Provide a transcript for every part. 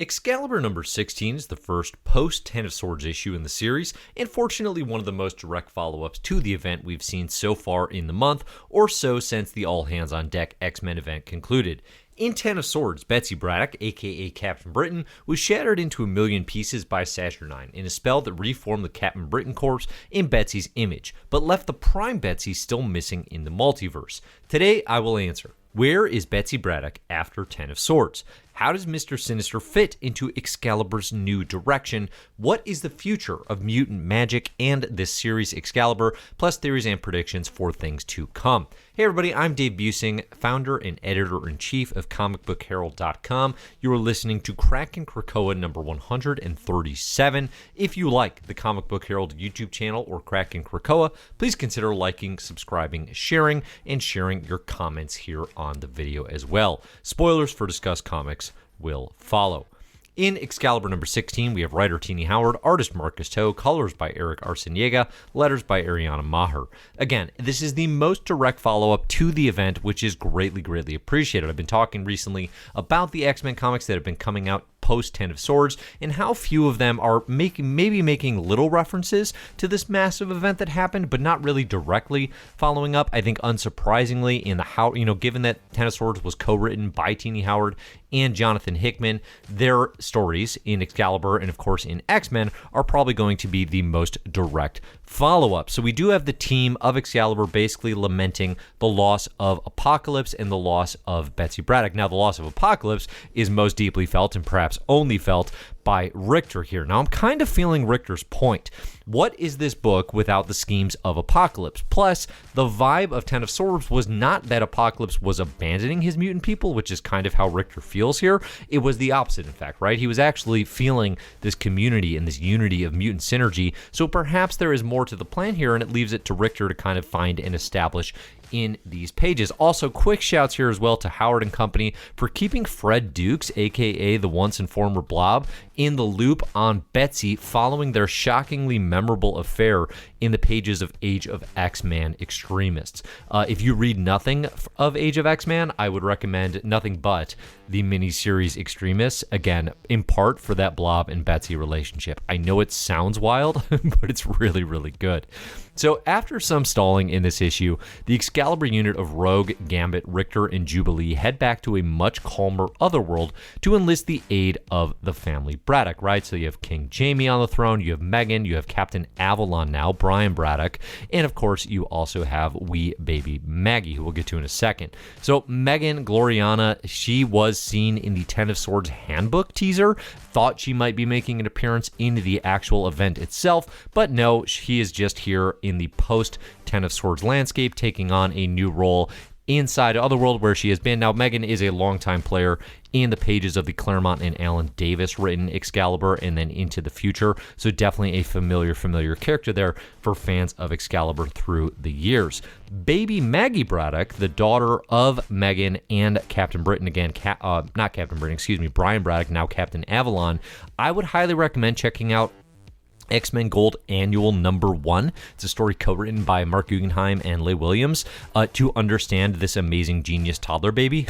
Excalibur number 16 is the first post-Ten of Swords issue in the series, and fortunately one of the most direct follow-ups to the event we've seen so far in the month, or so since the All Hands on Deck X-Men event concluded. In Ten of Swords, Betsy Braddock, aka Captain Britain, was shattered into a million pieces by Saturnyne in a spell that reformed the Captain Britain corpse in Betsy's image, but left the Prime Betsy still missing in the multiverse. Today, I will answer, where is Betsy Braddock after Ten of Swords? How does Mister Sinister fit into Excalibur's new direction? What is the future of mutant magic and this series Excalibur, plus theories and predictions for things to come? Hey everybody, I'm Dave Busing, founder and editor-in-chief of comicbookherald.com. You are listening to Krakin Krakoa number 137. If you like the Comic Book Herald YouTube channel or Krakin Krakoa, please consider liking, subscribing, sharing, and sharing your comments here on the video as well. Spoilers for Discuss Comics will follow. In Excalibur number 16, we have writer Tini Howard, artist Marcus Toe, colors by Eric Arciniega, letters by Ariana Maher. Again, this is the most direct follow-up to the event, which is greatly appreciated. I've been talking recently about the X-Men comics that have been coming out post Ten of Swords, and how few of them are maybe making little references to this massive event that happened, but not really directly following up. I think unsurprisingly, in the given that Ten of Swords was co-written by Tini Howard and Jonathan Hickman, their stories in Excalibur and of course in X-Men are probably going to be the most direct follow-up. So we do have the team of Excalibur basically lamenting the loss of Apocalypse and the loss of Betsy Braddock. Now, the loss of Apocalypse is most deeply felt and perhaps only felt by Richter here. Now, I'm kind of feeling Richter's point. What is this book without the schemes of Apocalypse? Plus, the vibe of Ten of Swords was not that Apocalypse was abandoning his mutant people, which is kind of how Richter feels here. It was the opposite, in fact, right? He was actually feeling this community and this unity of mutant synergy. So perhaps there is more to the plan here, and it leaves it to Richter to kind of find and establish in these pages. Also, quick shouts here as well to Howard and Company for keeping Fred Dukes, aka the once and former Blob, in the loop on Betsy following their shockingly memorable affair in the pages of Age of X-Man Extremists. If you read nothing of Age of X-Man, I would recommend nothing but the miniseries Extremists, again, in part for that Blob and Betsy relationship. I know it sounds wild, but it's really good. So after some stalling in this issue, the Excalibur unit of Rogue, Gambit, Richter, and Jubilee head back to a much calmer Otherworld to enlist the aid of the family Braddock, right? So you have King Jamie on the throne, you have Megan, you have Captain Avalon now, Brian Braddock, and of course you also have wee baby Maggie, who we'll get to in a second. So Megan Gloriana, she was seen in the Ten of Swords handbook teaser, thought she might be making an appearance in the actual event itself, but no, she is just here in the post Ten of Swords landscape, taking on a new role inside Otherworld where she has been. Now, Megan is a longtime player in the pages of the Claremont and Alan Davis written Excalibur and then into the future, so definitely a familiar character there for fans of Excalibur through the years. Baby Maggie Braddock, the daughter of Megan and Captain Britain, again, not Captain Britain, excuse me, Brian Braddock, now Captain Avalon, I would highly recommend checking out X-Men Gold Annual number 1. It's a story co-written by Mark Guggenheim and Leigh Williams to understand this amazing genius toddler baby.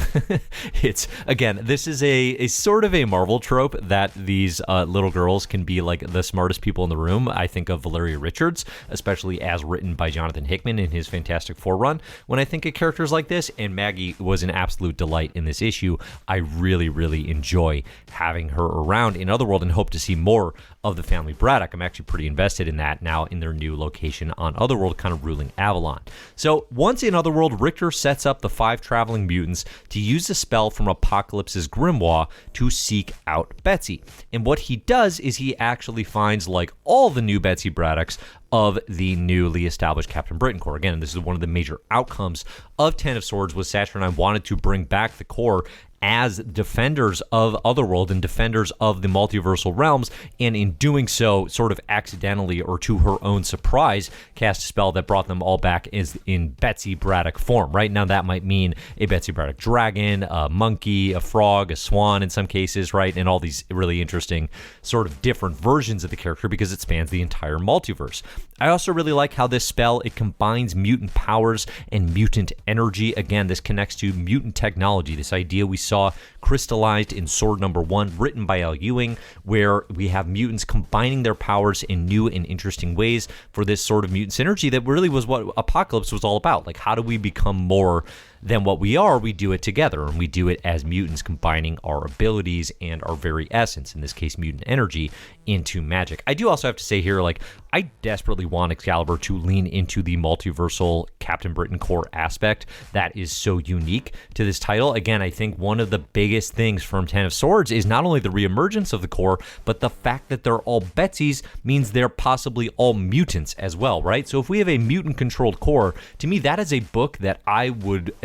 It's, again, this is a sort of a Marvel trope that these little girls can be like the smartest people in the room. I think of Valeria Richards, especially as written by Jonathan Hickman in his Fantastic Four run. When I think of characters like this, and Maggie was an absolute delight in this issue, I really enjoy having her around in Otherworld and hope to see more of the family Braddock. I'm actually pretty invested in that now in their new location on Otherworld, kind of ruling Avalon. So once in Otherworld, Richter sets up the 5 traveling mutants to use the spell from Apocalypse's grimoire to seek out Betsy. And what he does is he actually finds, like all the new Betsy Braddocks, of the newly established Captain Britain Corps. Again, this is one of the major outcomes of Ten of Swords, was Saturnyne wanted to bring back the Corps as defenders of Otherworld and defenders of the multiversal realms, and in doing so, sort of accidentally or to her own surprise, cast a spell that brought them all back as in Betsy Braddock form. Right now, that might mean a Betsy Braddock dragon, a monkey, a frog, a swan in some cases, right? And all these really interesting sort of different versions of the character because it spans the entire multiverse. I also really like how this spell, it combines mutant powers and mutant energy. Again, this connects to mutant technology, this idea we saw saw crystallized in Sword Number 1, written by Al Ewing, where we have mutants combining their powers in new and interesting ways for this sort of mutant synergy that really was what Apocalypse was all about. Like, how do we become more than what we are? We do it together, and we do it as mutants, combining our abilities and our very essence, in this case mutant energy, into magic. I do also have to say here, like, I desperately want Excalibur to lean into the multiversal Captain Britain core aspect that is so unique to this title. Again, I think one of the biggest things from Ten of Swords is not only the reemergence of the core, but the fact that they're all Betsy's means they're possibly all mutants as well, right? So if we have a mutant-controlled core, to me, that is a book that I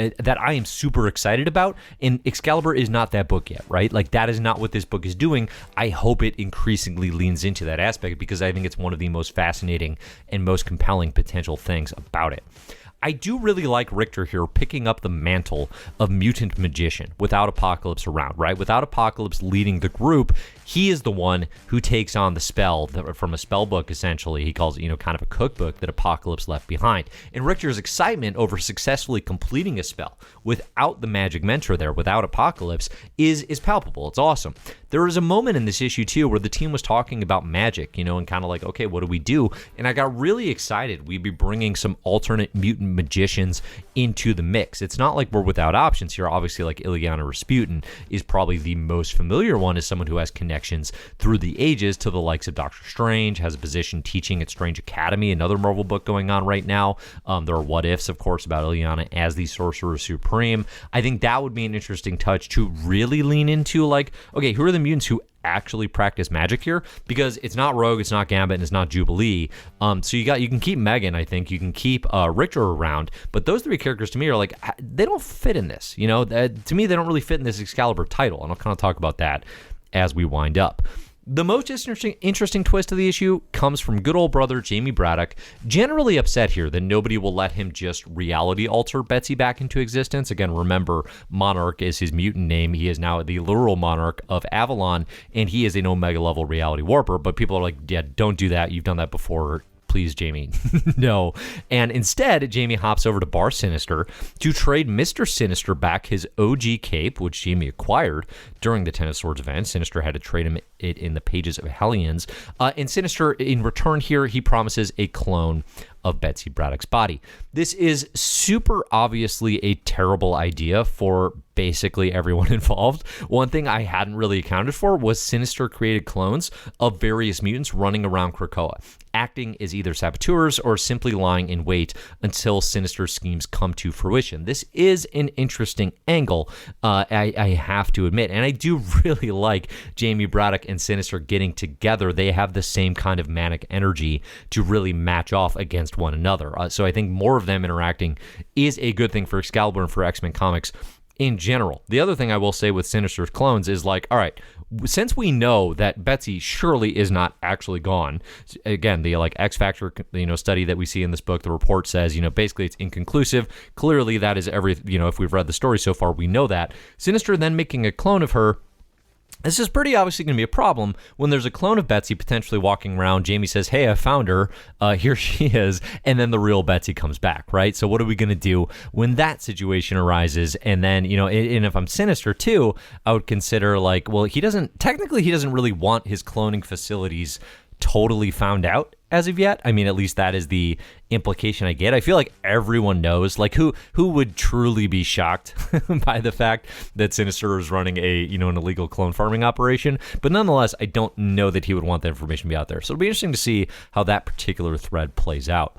am super excited about, and Excalibur is not that book yet, right? Like, that is not what this book is doing. I hope it increasingly leans into that aspect, because I think it's one of the most fascinating and most compelling potential things about it. I do really like Richter here picking up the mantle of mutant magician without Apocalypse around, right? Without Apocalypse leading the group, he is the one who takes on the spell from a spell book, essentially. He calls it, kind of a cookbook that Apocalypse left behind. And Richter's excitement over successfully completing a spell without the magic mentor there, without Apocalypse, is palpable. It's awesome. There is a moment in this issue, too, where the team was talking about magic, and kind of like, okay, what do we do? And I got really excited. We'd be bringing some alternate mutant magicians into the mix. It's not like we're without options here. Obviously, like Ileana Rasputin is probably the most familiar one, as someone who has connections through the ages to the likes of Doctor Strange, has a position teaching at Strange Academy, another Marvel book going on right now. There are what ifs, of course, about Ileana as the Sorcerer Supreme. I think that would be an interesting touch to really lean into, like, okay, who are the mutants who actually practice magic here? Because it's not Rogue, it's not Gambit, and it's not Jubilee. So you can keep Megan, I think. You can keep Richter around, but those three characters to me are like, they don't fit in this. To me, they don't really fit in this Excalibur title, and I'll kind of talk about that as we wind up. The most interesting twist of the issue comes from good old brother Jamie Braddock, generally upset here that nobody will let him just reality alter Betsy back into existence. Again, remember, Monarch is his mutant name. He is now the literal monarch of Avalon, and he is an Omega level reality warper, but people are like, yeah, don't do that. You've done that before. Please, Jamie. No. And instead, Jamie hops over to Bar Sinister to trade Mister Sinister back his OG cape, which Jamie acquired during the Ten of Swords event. Sinister had to trade him it in the pages of Hellions. And Sinister, in return here, he promises a clone of Betsy Braddock's body. This is super obviously a terrible idea for basically everyone involved. One thing I hadn't really accounted for was Sinister created clones of various mutants running around Krakoa, acting as either saboteurs or simply lying in wait until Sinister's schemes come to fruition. This is an interesting angle, I have to admit, and I do really like Jamie Braddock and Sinister getting together. They have the same kind of manic energy to really match off against one another. So I think more of them interacting is a good thing for Excalibur and for X-Men comics in general. The other thing I will say with Sinister's clones is like, all right, since we know that Betsy surely is not actually gone, again, the like X Factor, study that we see in this book, the report says, basically it's inconclusive. Clearly that is if we've read the story so far, we know that. Sinister then making a clone of her, this is pretty obviously going to be a problem when there's a clone of Betsy potentially walking around. Jamie says, hey, I found her. Here she is. And then the real Betsy comes back, right? So what are we going to do when that situation arises? And then, and if I'm Sinister too, I would consider like, well, he doesn't really want his cloning facilities totally found out as of yet. I mean, at least that is the implication I get. I feel like everyone knows, like who would truly be shocked by the fact that Sinister is running an illegal clone farming operation. But nonetheless, I don't know that he would want that information to be out there. So it'll be interesting to see how that particular thread plays out.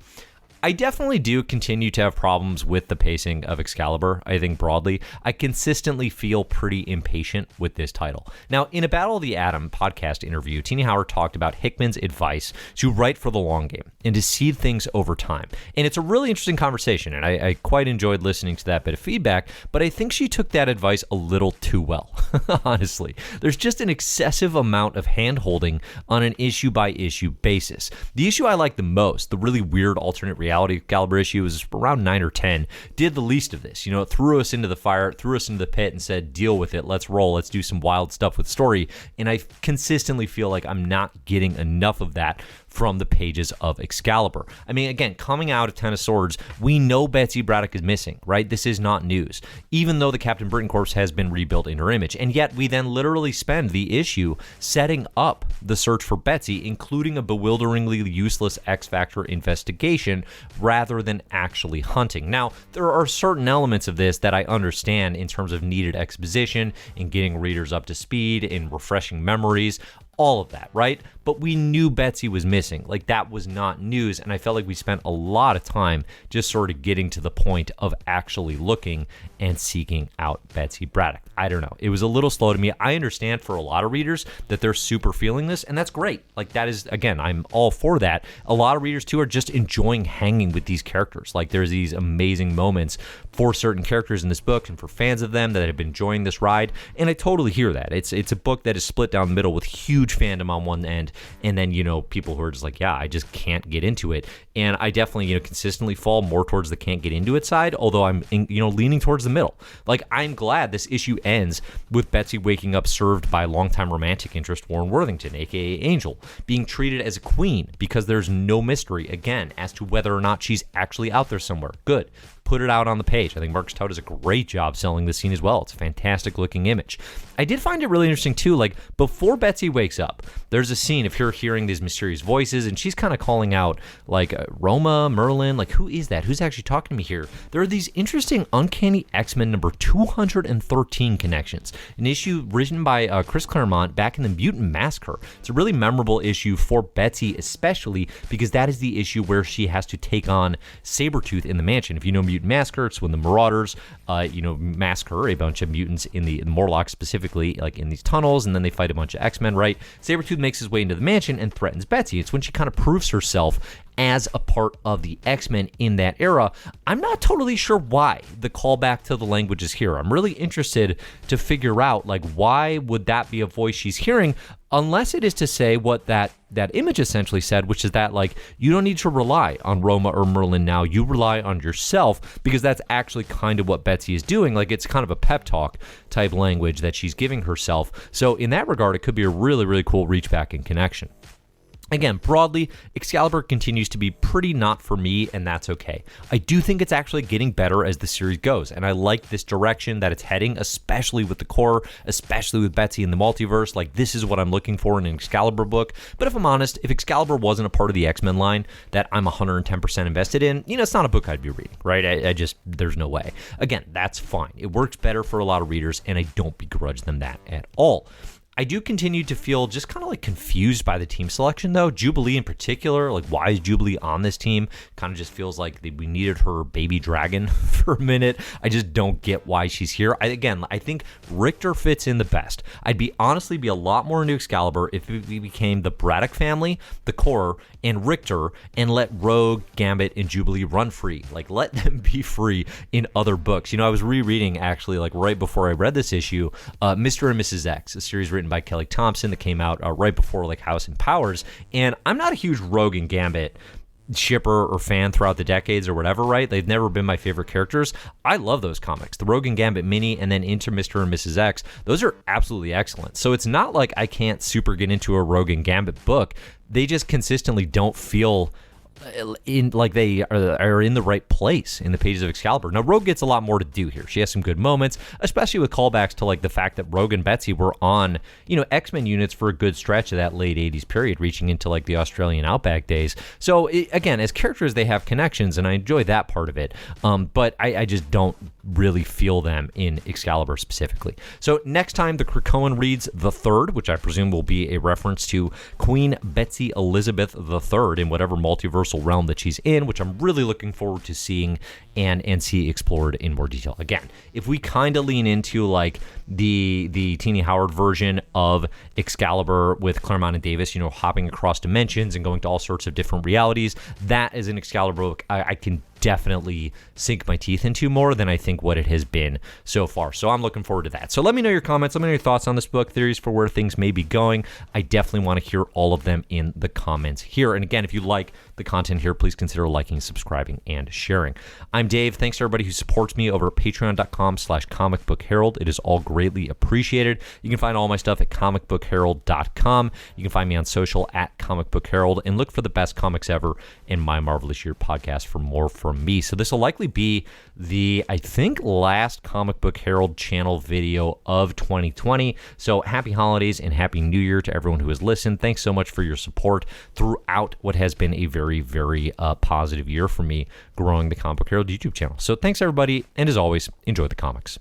I definitely do continue to have problems with the pacing of Excalibur. I think broadly, I consistently feel pretty impatient with this title. Now, in a Battle of the Atom podcast interview, Tini Howard talked about Hickman's advice to write for the long game and to seed things over time. And it's a really interesting conversation, and I quite enjoyed listening to that bit of feedback, but I think she took that advice a little too well, honestly. There's just an excessive amount of hand-holding on an issue-by-issue basis. The issue I like the most, the really weird alternate reality reality Excalibur issue, was around 9 or 10, did the least of this. It threw us into the fire, threw us into the pit, and said, deal with it, let's roll, let's do some wild stuff with story. And I consistently feel like I'm not getting enough of that from the pages of Excalibur. I mean, again, coming out of Ten of Swords, we know Betsy Braddock is missing, right? This is not news, even though the Captain Britain corpse has been rebuilt in her image. And yet we then literally spend the issue setting up the search for Betsy, including a bewilderingly useless X-Factor investigation rather than actually hunting. Now, there are certain elements of this that I understand in terms of needed exposition and getting readers up to speed and refreshing memories, all of that, right? But we knew Betsy was missing. Like, that was not news, and I felt like we spent a lot of time just sort of getting to the point of actually looking and seeking out Betsy Braddock. I don't know. It was a little slow to me. I understand for a lot of readers that they're super feeling this, and that's great. Like, that is, again, I'm all for that. A lot of readers, too, are just enjoying hanging with these characters. Like, there's these amazing moments for certain characters in this book and for fans of them that have been enjoying this ride, and I totally hear that. It's a book that is split down the middle with huge fandom on one end, and then, people who are just like, yeah, I just can't get into it. And I definitely, consistently fall more towards the can't get into it side, although I'm, leaning towards the middle. Like, I'm glad this issue ends with Betsy waking up served by longtime romantic interest Warren Worthington, aka Angel, being treated as a queen because there's no mystery, again, as to whether or not she's actually out there somewhere. Good. Put it out on the page. I think Marcus Tow does a great job selling this scene as well. It's a fantastic looking image. I did find it really interesting too, like, before Betsy wakes up, there's a scene of her hearing these mysterious voices, and she's kind of calling out, like, Roma, Merlin, like, who is that? Who's actually talking to me here? There are these interesting Uncanny X-Men number 213 connections, an issue written by Chris Claremont back in the Mutant Massacre. It's a really memorable issue for Betsy, especially because that is the issue where she has to take on Sabretooth in the mansion. If you know Mutant Massacre, it's when the Marauders, massacre a bunch of mutants in the Morlocks specifically, like in these tunnels, and then they fight a bunch of X-Men, right? Sabretooth makes his way into the mansion and threatens Betsy. It's when she kind of proves herself as a part of the X-Men in that era. I'm not totally sure why the callback to the language is here. I'm really interested to figure out, like, why would that be a voice she's hearing, unless it is to say what that image essentially said, which is that, like, you don't need to rely on Roma or Merlin now, you rely on yourself, because that's actually kind of what Betsy is doing. Like, it's kind of a pep talk type language that she's giving herself. So in that regard, it could be a really, really cool reach back and connection. Again, broadly, Excalibur continues to be pretty not for me, and that's okay. I do think it's actually getting better as the series goes, and I like this direction that it's heading, especially with the core, especially with Betsy in the multiverse. Like, this is what I'm looking for in an Excalibur book. But if I'm honest, if Excalibur wasn't a part of the X-Men line that I'm 110% invested in, it's not a book I'd be reading, right? I just, there's no way. Again, that's fine. It works better for a lot of readers, and I don't begrudge them that at all. I do continue to feel just kind of like confused by the team selection, though. Jubilee in particular, like, why is Jubilee on this team? Kind of just feels like we needed her baby dragon for a minute. I just don't get why she's here. I think Richter fits in the best. I'd honestly be a lot more into Excalibur if we became the Braddock family, the core, and Richter, and let Rogue, Gambit, and Jubilee run free. Like, let them be free in other books. I was rereading, actually, like, right before I read this issue, Mr. and Mrs. X, a series written by Kelly Thompson that came out right before, like, House and Powers. And I'm not a huge Rogue and Gambit shipper or fan throughout the decades or whatever, right? They've never been my favorite characters. I love those comics. The Rogue and Gambit mini and then into Mr. and Mrs. X, those are absolutely excellent. So it's not like I can't super get into a Rogue and Gambit book. They just consistently don't feel in like they are in the right place in the pages of Excalibur. Now, Rogue gets a lot more to do here. She has some good moments, especially with callbacks to, like, the fact that Rogue and Betsy were on, X-Men units for a good stretch of that late 80s period, reaching into, like, the Australian Outback days. So, again, as characters, they have connections, and I enjoy that part of it. But I just don't really feel them in Excalibur specifically. So next time, the Krakoan reads the Third, which I presume will be a reference to Queen Betsy Elizabeth III in whatever multiversal realm that she's in, which I'm really looking forward to seeing and see explored in more detail. Again, if we kind of lean into, like, the Tini Howard version of Excalibur with Claremont and Davis, hopping across dimensions and going to all sorts of different realities, that is an Excalibur book I can definitely sink my teeth into more than I think what it has been so far. So I'm looking forward to that. So let me know your comments. Let me know your thoughts on this book, theories for where things may be going. I definitely want to hear all of them in the comments here. And again, if you like the content here, please consider liking, subscribing, and sharing. I'm Dave. Thanks to everybody who supports me over at patreon.com/comicbookherald. It is all greatly appreciated. You can find all my stuff at comicbookherald.com. You can find me on social at comicbookherald, and look for the best comics ever in My Marvelous Year podcast for more from me. So this will likely be the, I think, last Comic Book Herald channel video of 2020. So happy holidays and happy new year to everyone who has listened. Thanks so much for your support throughout what has been a very, very positive year for me growing the Comic Book Herald YouTube channel. So thanks everybody, and as always, enjoy the comics.